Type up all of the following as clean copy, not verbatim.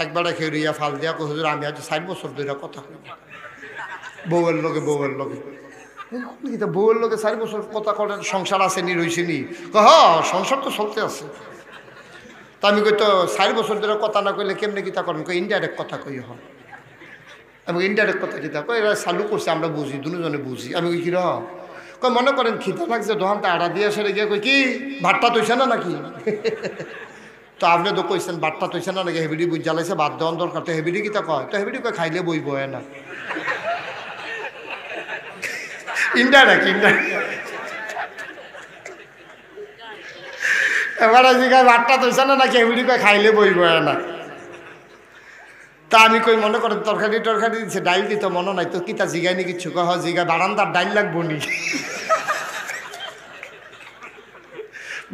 একবারে খেউরিয়া ফাল দিয়া কই হুজুর আমি আজ 60 বছর ধরে কথা কই বউয়ের লগে বউয়ের লগে 4 বছর কথা করেন সংসার আছে নি রইছে নি হ সংসার তো চলতে আছে। তা আমি কই তো 4 বছর ধরে কথা না কইলে কেমনে কিতা করেন কই ইনডাইরেক্ট কথা কই হ আমি ইনডাইরেক্ট কথা কিতা কই এরা চালু করছে আমরা বুঝি দুজনে বুঝি আমি কই কি র কই মনে করেন খিদা লাগছে দোকানটা আড়া দিয়ে সেরে গিয়ে কই কি ভাতটা তৈছে না নাকি তো আপনি তো কইছেন ভাতটা তৈছে না নাকি হেবিডি বুঝ জ্বালাইছে ভাত দেওয়ান দরকার তো হেবিডি কিতা কয় তো হেবিডি কয় খাইলে বই বয় না ইনডাইরেক্ট এবারে জিগায় ভাতটা তৈছে না নাকি হেবিডি কয় খাইলে বই বয় না। তা আমি কই মনে করেন তরকারি দিচ্ছে ডাইল দিত মনে নাই তো কিতা জিগাই নি কিচ্ছু কহ জিগায় বারান্দার ডাইল লাগবো নি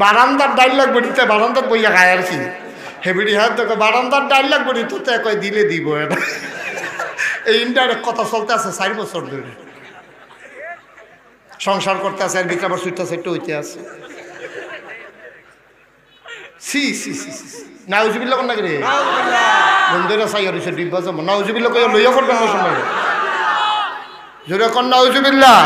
বারান্দার ডাইল লাগবো নি তো বারান্দার বইয়া খায় আর কি হেবিডি হ্যাঁ তো বারান্দার ডাইল লাগবো নি তো কয় দিলে দিব এটা এই ইনডাইরেক্ট কথা চলতে আছে 4 বছর ধরে সংসার করতে আছে আর ভিতরে আবার সুইটা সেটটা হইতে আছে সি সি সি নাউজুবিল্লাহ কোন নাকি রে বন্ধুরা চাই আর ডিব্বা যাবো নাউজুবিল্লাহ কই লইয়া করবেন না সময় জোরে কোন নাউজুবিল্লাহ